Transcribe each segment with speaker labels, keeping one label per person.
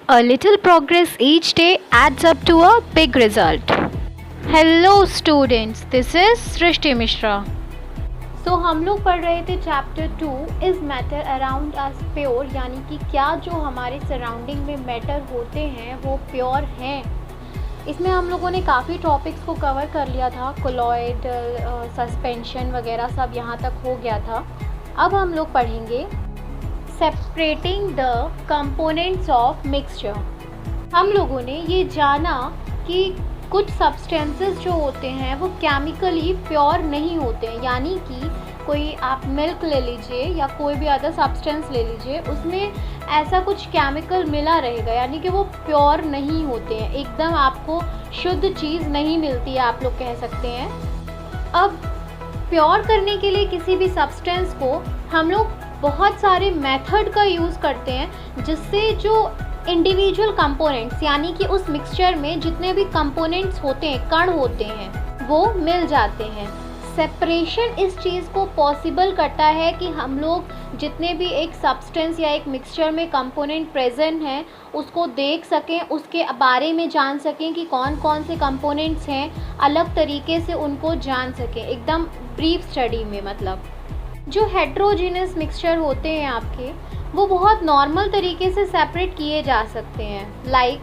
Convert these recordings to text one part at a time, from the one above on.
Speaker 1: A little progress each day adds up to a big result. Hello students, this is Srishti Mishra.
Speaker 2: तो हम लोग पढ़ रहे थे chapter 2 is matter around us pure, यानी कि क्या जो हमारे सराउंडिंग में मैटर होते हैं वो प्योर हैं। इसमें हम लोगों ने काफ़ी टॉपिक्स को कवर कर लिया था, कोलॉइड, सस्पेंशन वगैरह सब यहाँ तक हो गया था। अब हम लोग पढ़ेंगे separating the components of mixture. हम लोगों ने ये जाना कि कुछ सब्सटेंसेस जो होते हैं वो केमिकली प्योर नहीं होते हैं, यानी कि कोई आप मिल्क ले लीजिए या कोई भी अदर सब्सटेंस ले लीजिए, उसमें ऐसा कुछ केमिकल मिला रहेगा, यानी कि वो प्योर नहीं होते हैं, एकदम आपको शुद्ध चीज़ नहीं मिलती है, आप लोग कह सकते हैं। अब प्योर करने के लिए किसी भी सब्सटेंस को हम लोग बहुत सारे मेथड का यूज़ करते हैं, जिससे जो इंडिविजुअल कंपोनेंट्स यानी कि उस मिक्सचर में जितने भी कंपोनेंट्स होते हैं, कण होते हैं, वो मिल जाते हैं। सेपरेशन इस चीज़ को पॉसिबल करता है कि हम लोग जितने भी एक सब्सटेंस या एक मिक्सचर में कंपोनेंट प्रेजेंट हैं उसको देख सकें, उसके बारे में जान सकें कि कौन कौन से कंपोनेंट्स हैं, अलग तरीके से उनको जान सकें, एकदम ब्रीफ स्टडी में। मतलब जो हेट्रोजीनस मिक्सचर होते हैं आपके, वो बहुत नॉर्मल तरीके से सेपरेट किए जा सकते हैं, लाइक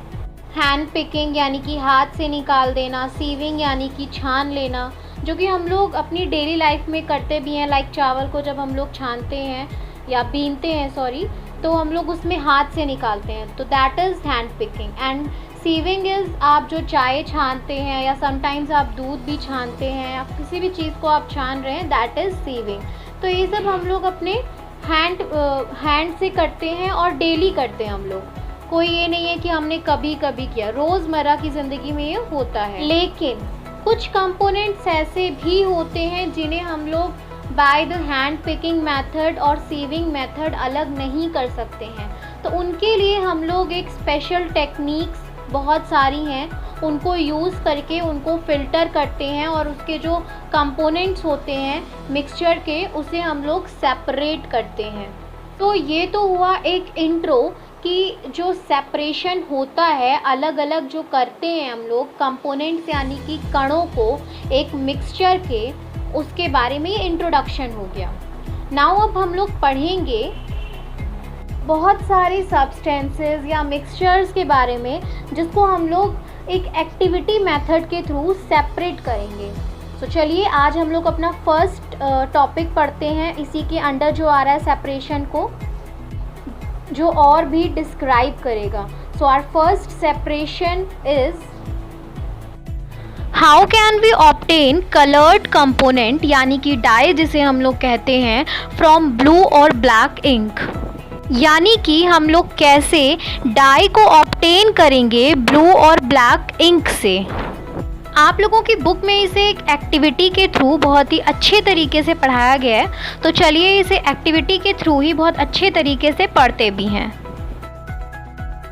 Speaker 2: हैंड पिकिंग यानी कि हाथ से निकाल देना, सीविंग यानी कि छान लेना, जो कि हम लोग अपनी डेली लाइफ में करते भी हैं। लाइक चावल को जब हम लोग छानते हैं या बीनते हैं तो हम लोग उसमें हाथ से निकालते हैं, तो that is hand picking. And sieving is आप जो चाय छानते हैं या समटाइम्स आप दूध भी छानते हैं या किसी भी चीज़ को आप छान रहे हैं, दैट इज़ सीविंग। तो ये सब हम लोग अपने हैंड से करते हैं और डेली करते हैं हम लोग। कोई ये नहीं है कि हमने कभी कभी किया, रोज़मर्रा की ज़िंदगी में ये होता है। लेकिन कुछ कंपोनेंट्स ऐसे भी होते हैं जिन्हें हम लोग by the hand picking method और सीविंग मेथड अलग नहीं कर सकते हैं, तो उनके लिए हम लोग एक स्पेशल टेक्निक्स बहुत सारी हैं, उनको यूज़ करके उनको फ़िल्टर करते हैं और उसके जो कंपोनेंट्स होते हैं मिक्सचर के, उसे हम लोग सेपरेट करते हैं। तो ये तो हुआ एक इंट्रो कि जो सेपरेशन होता है, अलग अलग जो करते हैं हम लोग कंपोनेंट्स यानी कि कणों को एक मिक्सचर के, उसके बारे में ये इंट्रोडक्शन हो गया। नाउ अब हम लोग पढ़ेंगे बहुत सारे सब्सटेंसेस या मिक्सचर्स के बारे में, जिसको हम लोग एक एक्टिविटी मेथड के थ्रू सेपरेट करेंगे। तो चलिए आज हम लोग अपना फर्स्ट टॉपिक पढ़ते हैं, इसी के अंडर जो आ रहा है सेपरेशन को, जो और भी डिस्क्राइब करेगा। So our first separation is
Speaker 1: how can we obtain coloured component यानी कि डाई जिसे हम लोग कहते हैं फ्रॉम ब्लू और ब्लैक इंक, यानी कि हम लोग कैसे डाई को ऑब्टेन करेंगे ब्लू और ब्लैक इंक से। आप लोगों की बुक में इसे एक एक्टिविटी के थ्रू बहुत ही अच्छे तरीके से पढ़ाया गया है, तो चलिए इसे एक्टिविटी के थ्रू ही बहुत अच्छे तरीके से पढ़ते भी हैं।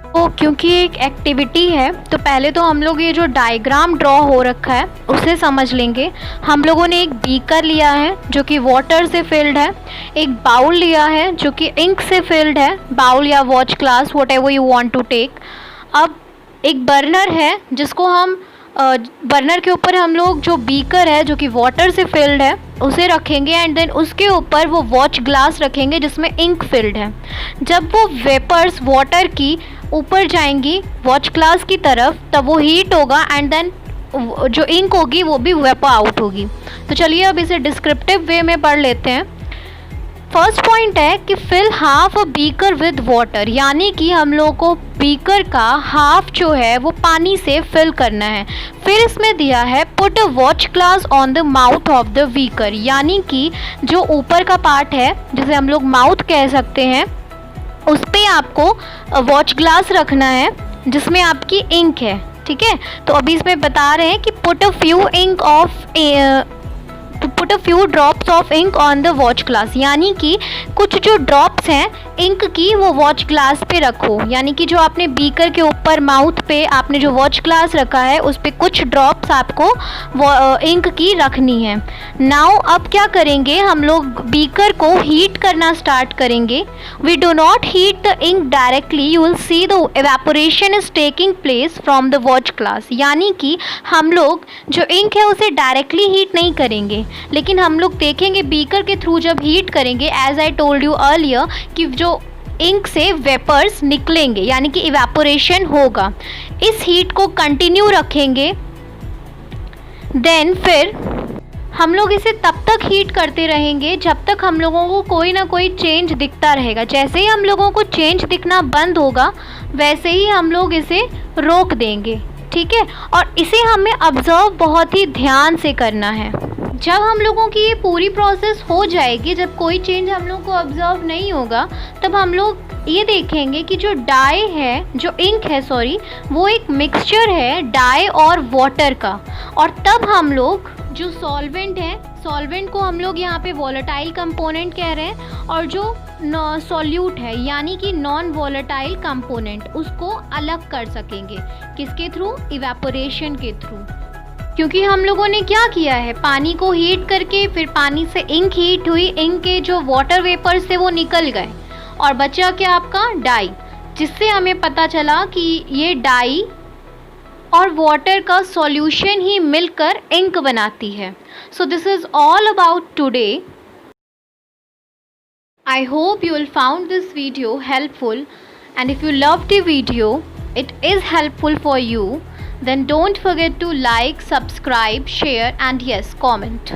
Speaker 1: तो क्योंकि एक एक्टिविटी है तो पहले तो हम लोग ये जो डायग्राम ड्रॉ हो रखा है उसे समझ लेंगे। हम लोगों ने एक बीकर लिया है जो कि वाटर से फिल्ड है, एक बाउल लिया है जो कि इंक से फिल्ड है, बाउल या watch glass whatever you want to take. अब एक बर्नर है जिसको हम बर्नर के ऊपर हम लोग जो बीकर है जो कि वाटर से फिल्ड है उसे रखेंगे, एंड देन उसके ऊपर वो वॉच ग्लास रखेंगे जिसमें इंक फिल्ड है। जब वो वेपर्स वाटर की ऊपर जाएंगी वॉच ग्लास की तरफ, तब वो हीट होगा एंड देन जो इंक होगी वो भी वेपर आउट होगी। तो चलिए अब इसे डिस्क्रिप्टिव वे में पढ़ लेते हैं। फर्स्ट पॉइंट है कि fill half a beaker with water, यानी कि हम लोग को बीकर का हाफ जो है वो पानी से फिल करना है। फिर इसमें दिया है put a watch glass on the mouth of the beaker, यानी कि जो ऊपर का पार्ट है जिसे हम लोग माउथ कह सकते हैं, उस पर आपको वॉच ग्लास रखना है जिसमें आपकी इंक है। ठीक है, तो अभी इसमें बता रहे हैं कि put a few ink of put a few drops of ink on the watch glass, यानी कि कुछ जो ड्रॉप्स हैं इंक की वो वॉच ग्लास पे रखो, यानी कि जो आपने बीकर के ऊपर माउथ पे आपने जो वॉच ग्लास रखा है उस पे कुछ ड्रॉप्स आपको इंक की रखनी है। नाउ अब क्या करेंगे, हम लोग बीकर को हीट करना स्टार्ट करेंगे। We do not heat the ink directly, you will see the evaporation is taking place from the watch glass, यानी कि हम लोग जो इंक है उसे डायरेक्टली हीट नहीं करेंगे, लेकिन हम लोग देखेंगे बीकर के थ्रू जब हीट करेंगे, as I told you earlier, कि जो इंक से वेपर्स निकलेंगे यानी कि इवेपोरेशन होगा। इस हीट को कंटिन्यू रखेंगे। देन फिर हम लोग इसे तब तक हीट करते रहेंगे जब तक हम लोगों को कोई ना कोई चेंज दिखता रहेगा। जैसे ही हम लोगों को चेंज दिखना बंद होगा वैसे ही हम लोग इसे रोक देंगे, ठीक है। और इसे हमें ऑब्ज़र्व बहुत ही ध्यान से करना है। जब हम लोगों की ये पूरी प्रोसेस हो जाएगी, जब कोई चेंज हम लोग को ऑब्ज़र्व नहीं होगा, तब हम लोग ये देखेंगे कि जो डाई है, जो इंक है सॉरी, वो एक मिक्सचर है डाई और वाटर का। और तब हम लोग जो सॉल्वेंट है, सॉल्वेंट को हम लोग यहाँ पे वॉलेटाइल कंपोनेंट कह रहे हैं, और जो सॉल्यूट है यानी कि नॉन वॉलेटाइल कंपोनेंट, उसको अलग कर सकेंगे। किसके थ्रू? इवेपोरेशन के थ्रू। क्योंकि हम लोगों ने क्या किया है, पानी को हीट करके फिर पानी से इंक हीट हुई, इंक के जो वाटर वेपर्स थे वो निकल गए और बचा क्या आपका डाई, जिससे हमें पता चला कि ये डाई और वाटर का सॉल्यूशन ही मिलकर इंक बनाती है। So this is all about today. I hope you will found this video helpful, and if you loved the video, it is helpful for you, then don't forget to like, subscribe, share and yes, comment.